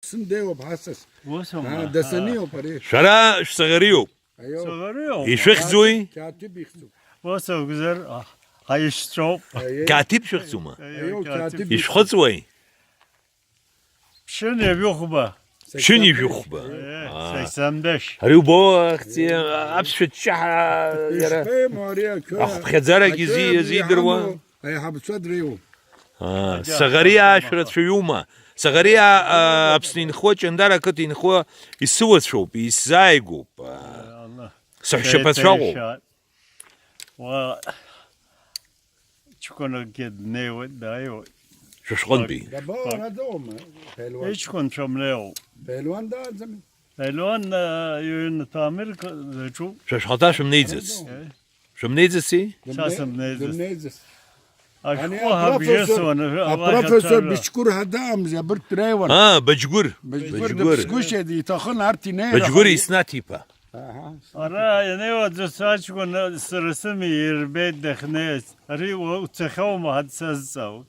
سنديو بحسس وسمع دسنيو بري شرا صغريو ايوه صغير يشخزوي كاتب يكتب وسو güzel hayıştop كاتب شخزوما ايوه كاتب يشخزوي şunu yok ba شنو يشخبا 85 هريو بو اختي ابسط شحا يرا ايه موريا اخ خزارة زي دروا اي حب صدريو صغريا شرت شيوما صغريا ابسنين خو چندارا كتين خو يسوت شو بيسايغو Allah صحشة بتشاغو و çukona ged ne o dayo ششغل بي دبور هدوم پهلوان hiç konuşamıyor پهلوان دا زمین Pelvan yön tamir şu ششغلتا شمنيزس شمنيزسي sasım neydi زمنيزس aşkı ha bir şey sonra بروفيسور بشكور هدام زي برت تريون بجgur بشكور بجgur بسكوشة دي تاخن ارتي نيرا بجgur isna tipa ara ne o saç konu sırası mı yer bedekne ari o tıxav mı hadsaz sav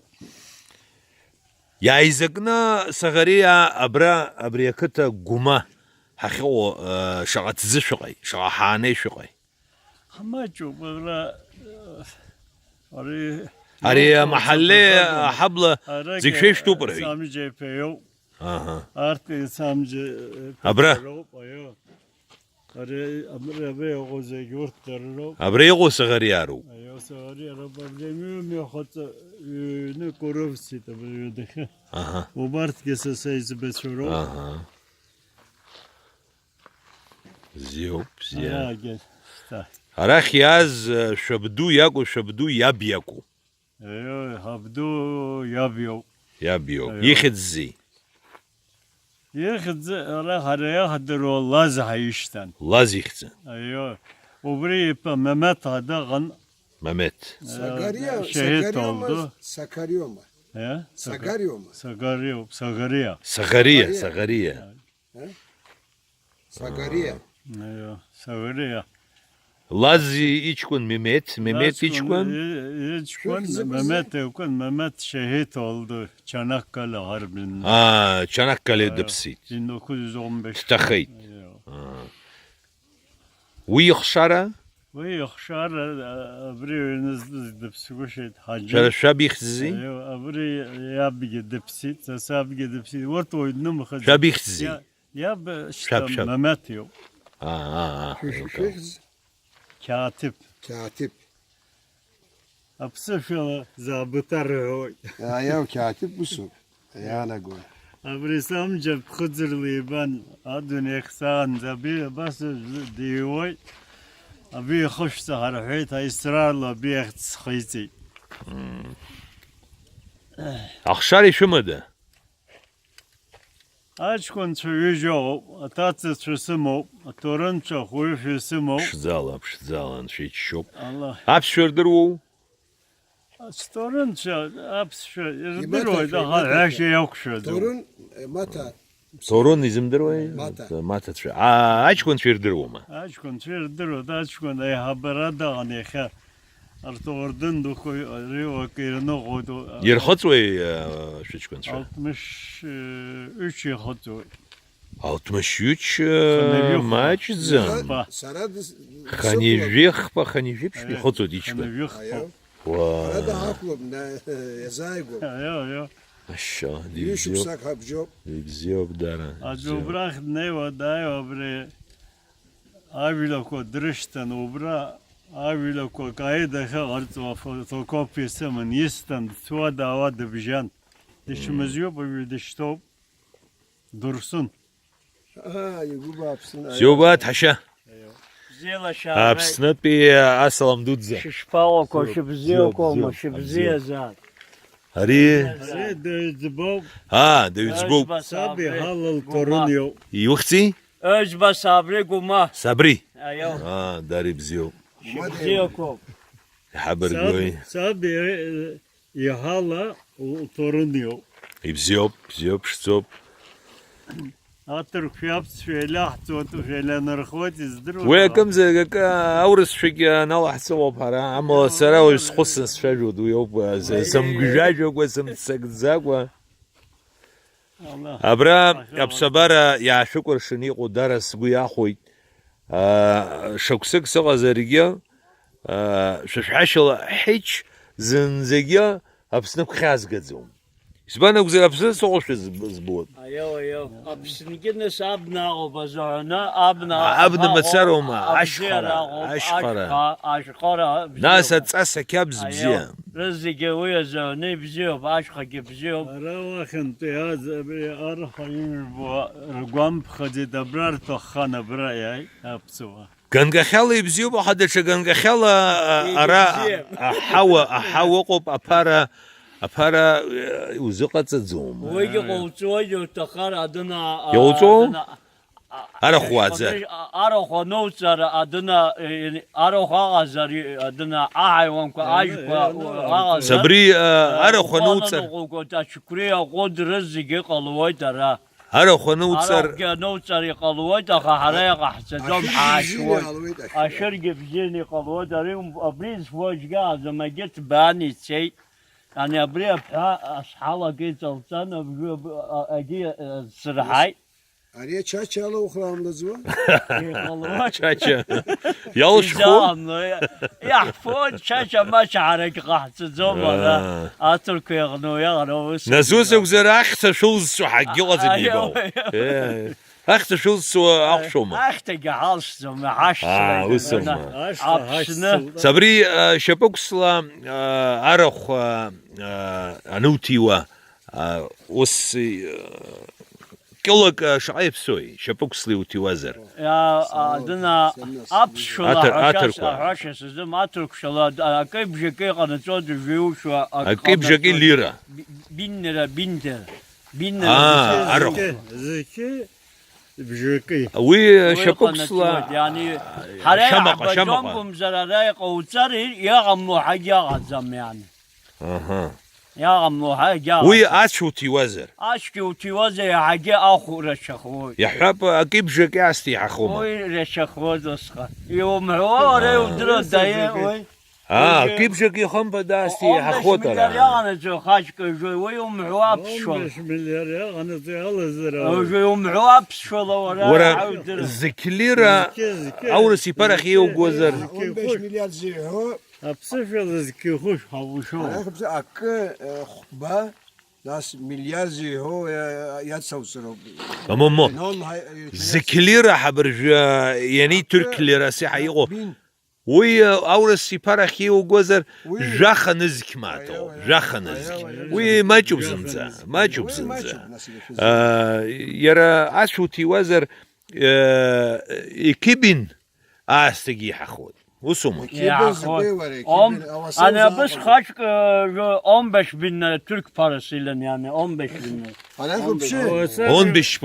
يا إذا صغرية أبريكتا قما حقو شغات زشقي شغحاني شقي ama çok böyle ari هري محلي حبلة زيك شيء شتوبر هي Sami CPO أها artık Samcı Abra. Ari abi o zegurt terlo أبريغو صغريارو ayo sari araba demiyorum ya hatta ne koruvsi tabii de أها Ubart kese sayısı besoro أها زيوب زيا ha gel هراخ ياز شبدو ياكو شبدو يابياكو ayo habdu yapıyor يابيو أيوه. يخد زي ياخذ راح على هدر والله زهايشتن لازيختن ايوه وبري ممت هذا غن ممت Sakarya, şehit Sakarya oldu. mı? Sakarya mı? he Sakarya mı? Sakarya صغرية صغرية Sakarya. ايوه Sakarya لازي إيشكون ممت إيشكون Mehmet şehit oldu Çanakkale Harbi'nde Çanakkale دبسيت 1915 تخيت ايوه ويخشرة ويخشار ابري نزل بسكوشت حاجه شرا شابيخ زي ايوه ابري يا بيجي دبسيت ساب بيجي دبسيت ورت ويدنم خد شابيخ زي يا شاب. ممت يو Şehz, كاتب katip. ابصر شو زابطر هو Ya katip busun. Yana gol. ابري سامجب خضر ليبان ادون يخسان زبي بس ديوي ابي خش سهر حيت اسرار له بيخت خيتي أخشاري شو مدى اج كنت يجو اتات تسمو تورنتو خوي في سمو بشتزالة نشيت شوب الله أبس شردرو تورنتو ابس شو يبقى يردرو ده يبقى her şey yok şu Torun mata. صورون يزمدرو ماتا. ماتا تشو أيش كنت شردرو ما اج كنت يردرو ده اج كنت اي habera da hani خا ارتوردن دو koy riyo kirno godo يرخطوي شو كنت شو 63 yıl 63 Ханевюх. ماч زم Ба. Sarad. خانيجيخ بخانيجيب شو خطو ديش Yok. Ayav. وا Arada haklım ne yazaygo. Yo. أشا Yürüyüşüm ديبزيوب sak hapjob. ديبزيوب دارا Acı bırak ne var da ya bre. Avilo ko drıştan obra avilo ko kayda ha artwa fotokopyası mı nistan tuva dava divijan. Dişimiz yok bu diş top. Dursun. Ha yugu bapsın. زيوبا تحشا Zela şahane. أبسنت بي أسلام دودزا Şişpao koşup ziyo komu, ziyo, şibziye zat. هري Zbov دوزبو sabi halal torun yok. يوختي Özba sabri guma. صبري Ayo. داري بزيو Ziyo kom. حبر قوي Sabi yahala torun yok. يبزيوب بزيوب شتوب Hatır fiyat şöyle ahtuatu şöyle narxot izdir. ويكم زي أورس شيك نلا حسوا بحرا عم سراوي سخص شجود ويوب سم جاج وسم سكزاق و الله أبرا أبصبرا يا شكر شنيق ودرس قوي أخوي شكسك سقى زرقيا ششحشل حيج زنزقيا أبسنك خاز قدزوم إسبانا وزير أبسن سوش زبوط ايوه ابسنجنس ابنا وبزعنا ابنا أبنا متسرهم أشقرة ناس تسأسا كابز بزيان رزقي ويا زوني بزيوب عشقك بزيوب روح امتياز أروح ينبو رقم خدي دبرار تخانة برايي أبسوا كان خالي بزيوب واحد كان خالا أرا أحوقب أبارا وزقة زوم ويجي قوتو يجي تخار أدنى يوتو أرا خوازة أرا خنوتر أدنى أرا خازري أدنى أحيوان كأجوا صبري أرا خنوتر قلت شكريا قد رزقي قلوي ترى أرا خنوتر أرا نوتر قلوي تخاريق حسدهم عاشوي أشرق بزيني قلوي ترى أبريز فوجا زما جت باني شيء يعني أبري أصحابه جيت السنة أجي سرحي Araya çay çağla okramda zıva. شاشة يالش خو يا فوت شاشة ما شعرك قحت زوما أترك يغنو يغنو نزوز وزر أخت شوز سو حقي لازم أخت شوز سو أخشوما أخت جهالش زوما حش وسوما عشنا صبري شبوكسلا أرخ أنوتيوا وسي كلك شعيب سوي شبوكسلي وتوازر يا أدنى أبشلا أتركوا عشش زم أترك شلا كيف جكي قناة جيوش كيف جاكي ليرة بينر أرخ زكي بجوكي وي شبوكسلا يعني حريق شمقة بجنبهم زرايق وتري يغمو حاجة غزم يعني يغمو حاجة وي أشو توازر أشكي وتوازي حاجة أخو رشخوي يحب كيف جاكي أستي حخوما وي رشخوي دسخة يوم حواري ودرو دايه وي كيف جاكي خمبة داستي حخوتر يعني جو خاشك جو ويوم حواب شو 15 مليار يا أنا الله زرا جو يوم حواب شو ورا زكليرة أورسي برخي وجوزر 15 milyar zirho. أبصفر زكي خوش حوشو Ayakkabı hakkı khutba nas milyar zirho ya savsırı. ماما زكليرة حبرجا يعني ترك ليرة سي حيقو وي أورسي برخي وجوزر جاخ نزك ماتو جاخ نزك وي ما جوب زنزا ما جوب زنزا يرى أشو توازر كيبين أستجي حخود وسوما أنا بس خاشك 15 bin Türk parasıyla yani 15 bin. Ayakkabı şey. 15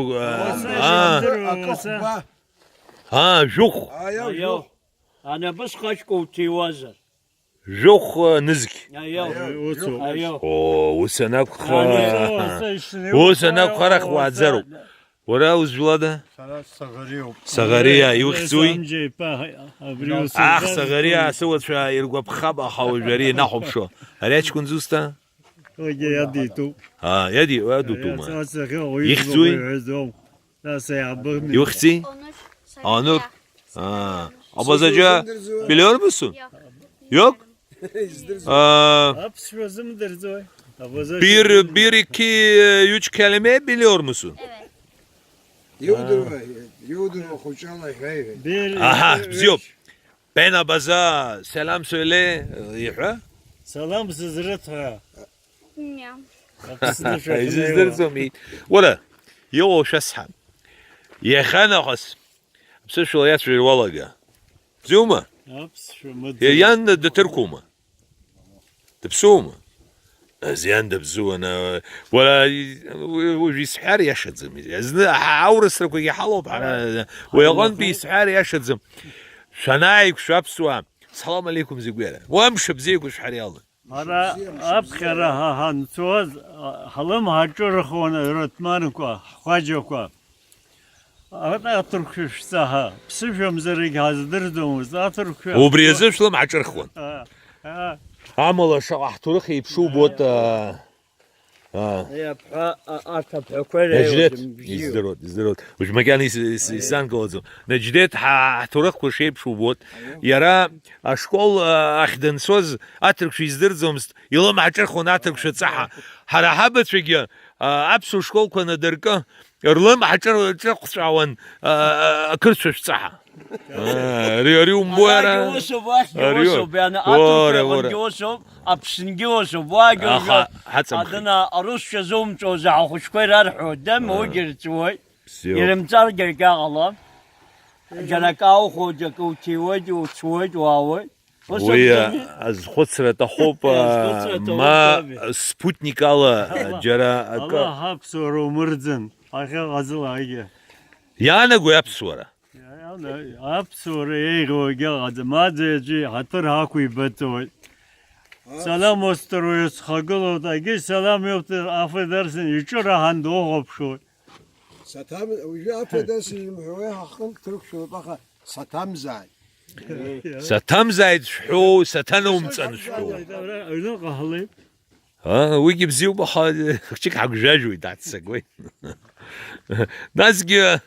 جوخ أيوه أنا بس خاشك وتوازر جوخ نزك أيوه أيوه وسناك وسناك خرخ وعزرو وراوز بلاده صغرية يوخسوي صغرية سوت شو يرقى بخبا حاول جري نحب شو هريتش كن زوستا يدي تو يدي وادو توما يخزوي يوخسي Anur. Abazaca biliyor musun? Yok. Bir, iki, üç kelime biliyor musun? Evet. Yudur hoşçakalın. Aha, yok. Ben abaza selam söyle. Selam sizlere ta. Bilmiyorum. İzlersin iyi. Valla. Yo şashan. Yexana xas. بس شو ياسر الولقة زوما يان دتركوما تبسوما زيان دبزونا ولا وجي سحار يشد زم عورس لك يحلب على ويغن بي سحار يشد زم شنايك شابسوا السلام عليكم زيقولا وامشي بزيك وش حري الله أنا أبخر هان توز حلم هجر خونا رتمانكوا خواجوكوا أنا أترك سها بسيفهم زرق هذا دومز أترك وبريزم شلون عجر خوان عمل شرح ترخي بشو بوت هي بحق أركب حكوية نجدت يزدرود وش مكان يسان كوزو نجدت حتورق كل شيء بشوبوت يرى أشكال أخدن سوز أترك شو يزدرزومست يلا مع ترخون أترك شو تصحى هذا حبت فيك أبسو شكال كنا دركه يرلم حتر تقصعون كل شو تصحى ريو مبارا يوسف يوسف يعني أترك يوسف أبسن يوسف واجو عندنا أروس شزوم توزع خوشكوي رارحو دم وجر توي يرمتار جركا غلام جركاو خوجك وتيوج وتوج واوي ويا از خسرة تحوب ما سبوتنيك على جرا الله هابسور ومرزن أخي غزل هاي يعني قوي أبسورة أبسور إيغو جاد ما جي حتر هاكوي بتوي سلام استرويس خاقلو تاقي سلام يوتر affedersin يشورا هندو غبشو Satam, ويجي affedersin المحوية حقن ترك شو بقى satam زاي. ستم زايد شحو ستنوم تن شحو أيضا قهلي ويجي بزيو بخا تشيك حق جاجوي تاع تسقوي ناسقي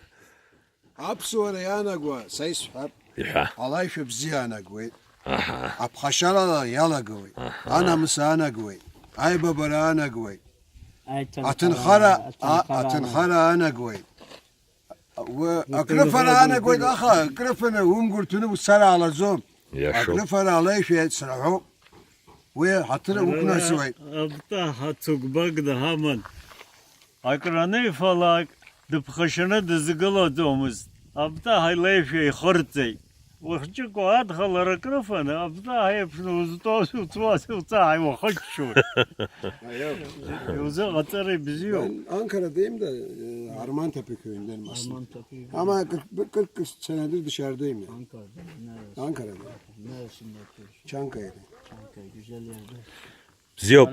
Apsora yana gwa sayis hab. يحا Allah şu bziyana gwa. Apxaşala yala gwa. Ana mısana gwa. Ay babara ana gwa. Atın khara ana gwa. وأكرفنا أنا قلت أخا أكرفنا وهم قلت له السنة على زوم يا شو أكرفنا على شيء سرحوا وحطنا وكنا سوي أبتا هاتوك باقدا هامن أكراني فلاك دبخشنا دزقلا دومز أبتا هاي ليفي خرطي وخجك وأدخل ركرفنا أبتا هاي بشنو توسو تواسو تاعي وخشو يوزا غطري بزيو Ankara'dayım da Armantepe köyündenim aslında. Ama 40 senedir dışarıdayım ya. Ankara'da. Neresinde yapıyorsun? Çankaya'da. Çankaya güzel yerde. زيوب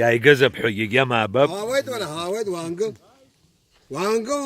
يا يجذب حقيقة مع باب Havaydı var havaydı vangıl. Vangıl